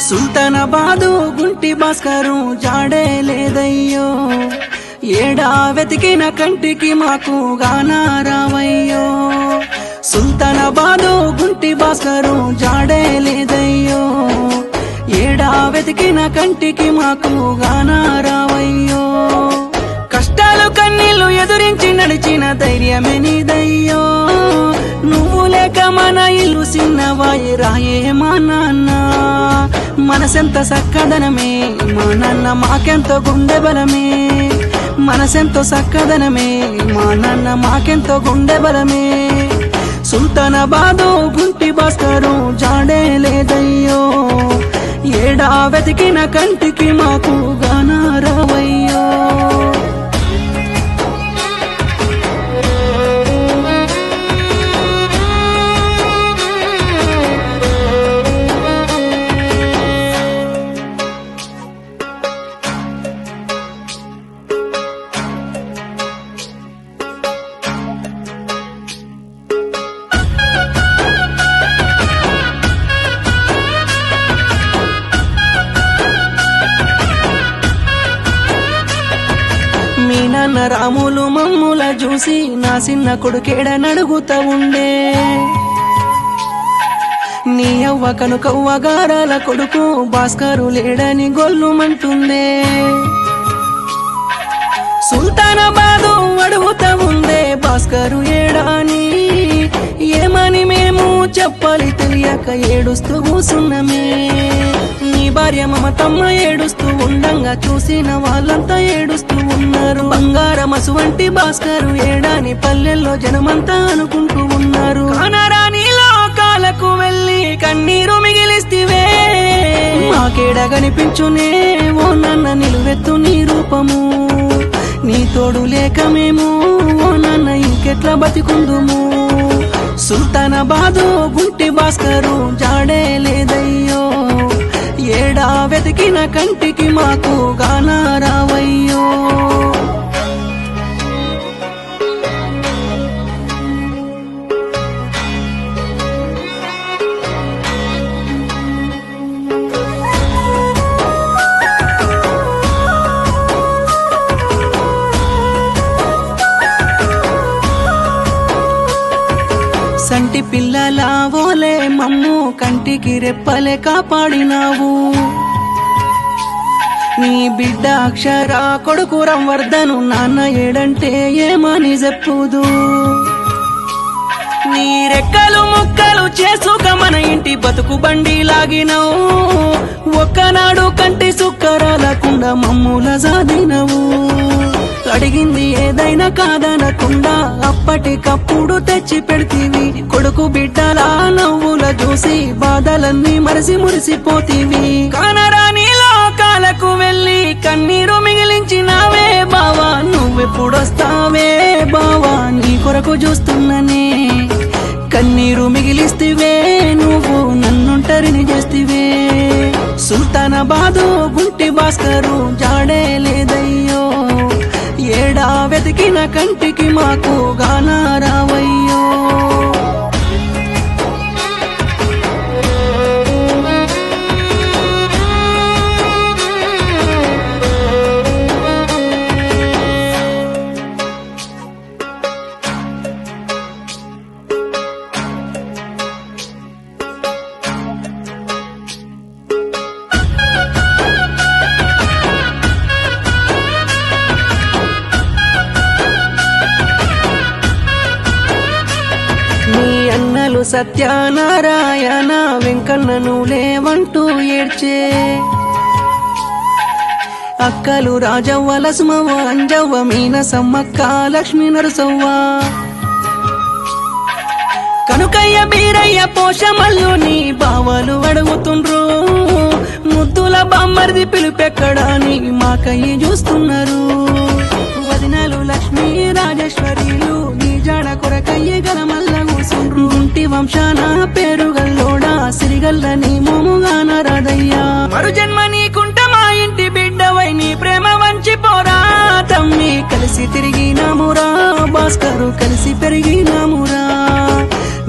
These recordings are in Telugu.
సుల్తానాబాదు గుంటి భాస్కరు జాడే లేదయ్యో, ఏడా వెతికిన కంటికి మాకు గానా రావయ్యో. సుల్తానాబాదు గుంటి భాస్కరు జాడే లేదయ్యో, ఏడా వెతికిన కంటికి మాకు గానా రావయ్యో. కష్టాలు కన్నీళ్లు ఎదురించి నడిచిన ధైర్యమే నీదయ్యో, నువ్వు లేక మన ఇల్లు చిన్నవాయి రాయే మా నాన్న. మనసెంత సక్కదనమే మా నాన్న, మాకెంతో గుండె బలమే. మనసెంతో సక్కదనమే మా నాన్న, మాకెంతో గుండె బలమే. సుల్తానాబాదు గుంటి భాస్కరు జాడే లేదయ్యో, ఏడా వెతికిన కంటికి మాకు గానా రావయ్యో. మీ నాన్న రాములు మమ్ముల చూసి నా చిన్న కొడుకేడ నడుగుతా ఉండే, నీ అవ్వ కనుకవ్వ గారాల కొడుకు భాస్కరు లేడని గొల్లుమంటుందే. సుల్తానాబాదు అడుగుతా ఉందే భాస్కరు ఏడాని, ఏమని మేము చెప్పాలి తెలియక ఏడుస్తూ కూసున్నమే. నీ భార్య మమతమ్మ ఏడుస్తూ ఉండంగా చూసిన వాళ్ళంతా ఏడుస్తూ ఉన్నారు. బంగారమసు వంటి భాస్కరు ఏడాని పల్లెల్లో జనమంతా అనుకుంటూ ఉన్నారు. కానరాని లోకాలకు వెళ్ళి కన్నీరు మిగిలిస్తివే, మాకేడ కనిపించునే ఓ నాన్న నిలువెత్తు నీ రూపము. నీ తోడు లేక మేము ఓ నాన్న ఇంకెట్లా బతికుందుము. సుల్తానాబాదు గుంటి భాస్కరు జాడే లేదయ్యో, ఏడా వెతికిన కంటికి మాకు గానా రావయ్యో. సంటి పిల్లల ఓలే మమ్ము కంటికి రెప్పలే కాపాడినావు. నీ బిడ్డ అక్షర కొడుకు రంవర్ధను నాన్న ఏడంటే ఏమని చెప్పుదు. నీ రెక్కలు ముక్కలు చేసుక మన ఇంటి బతుకు బండి లాగినవు. ఒక్కనాడు కంటి సుక్కరాలకుండా మమ్ముల సాధినవు. అడిగింది ఏదైనా కాదనకుండా అప్పటికప్పుడు తెచ్చి పెడితివి. కొడుకు బిడ్డల నవ్వుల చూసి బాధలన్నీ మరిసి మురిసిపోతీవి. కానరాని లోకాలకు వెళ్ళి కన్నీరు మిగిలించినావే బావా, నువ్వెప్పుడొస్తావే బావా, నీ కొరకు చూస్తున్ననే. కన్నీరు మిగిలిస్తివే నువ్వు నన్నుంటరిని చేస్తివే. సుల్తానాబాదు గుంటి భాస్కరు జాడే లేదయ్యో, ఏడా వెతికిన కంటికి మాకు గానా రావయ్యో. సత్యనారాయణ వెంకన్నను లేవంటూ ఏడ్చే, అక్కలు రాజవ్వ లక్ష్మవ్వ అంజవ్వ మీన సమ్మక్క లక్ష్మీ నరసవ్వ, కనుకయ్య బీరయ్య పోషమల్లు నీ బావలు అడుగుతుండ్రు. ముద్దుల బామ్మర్ది పిలుపెక్కడాని మాకయ్యి చూస్తున్నారు. వదినలు లక్ష్మీ రాజేశ్వరీలు నీ జాడ కొరకయ్య గలమల్ల కూసుండ్రు. గుంటి వంశాన పేరుగల్లోడా సిరిగల్ల నీ మోముగాన రాదయ్యా. మరు జన్మ నీకుంట మా ఇంటి బిడ్డవై నీ ప్రేమ వంచిపోరా తమ్మి. కలిసి తిరిగినామురా భాస్కరు, కలిసి పెరిగినామురా.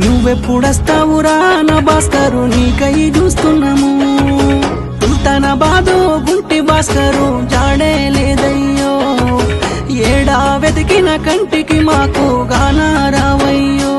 నువ్వెప్పుడొస్తావురా నా భాస్కరు, నీకై చూస్తున్నాము. భాస్కరు జాడే లేదయ్యో ఏడా వెతికిన కంటికి మాకు గానా రావయ్యో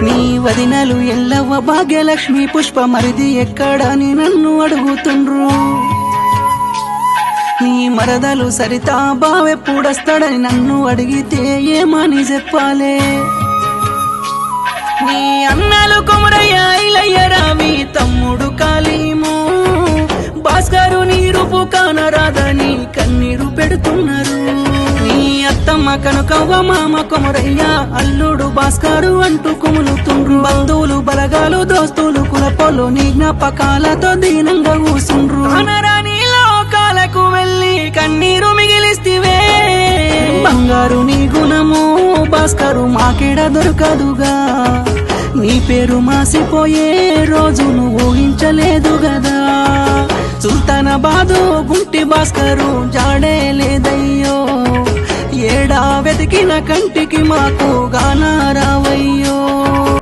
నీ వదినలు ఎల్లవ్వ భాగ్యలక్ష్మి పుష్ప మరిది ఎక్కడని నన్ను అడుగుతుండ్రు నీ మరదలు సరితా బావెప్పుడొస్తాడని నన్ను అడిగితే ఏమని చెప్పాలే నీ అన్నలు కొమరయ్య ఐలయ్య రావి తమ్ముడు కాలీము భాస్కరు నీ రూపు కానరాదని కన్నీరు పెడుతున్నారు నీ అత్తమ్మ కనుకవ్వ మామ కొమరయ్య అల్లుడు భాస్కరు అంటూ కుములుతుండ్రు బంధువులు బలగాలు దోస్తులు కులపోలు నీ జ్ఞాపకాలతో దీనంగా కూసుండ్రు అనరాని లోకాలకు వెళ్ళి కన్నీరు మిగిలిస్తివే బంగారు నీ గుణము భాస్కరు మాకేడ దొరకదుగా నీ పేరు మాసిపోయే రోజును ఊహించలేదు గదా సుల్తానాబాదు గుంటి భాస్కరు జాడే లేదయ్యో ఏడా వెతికిన కంటికి మాకు గానా రావయ్యో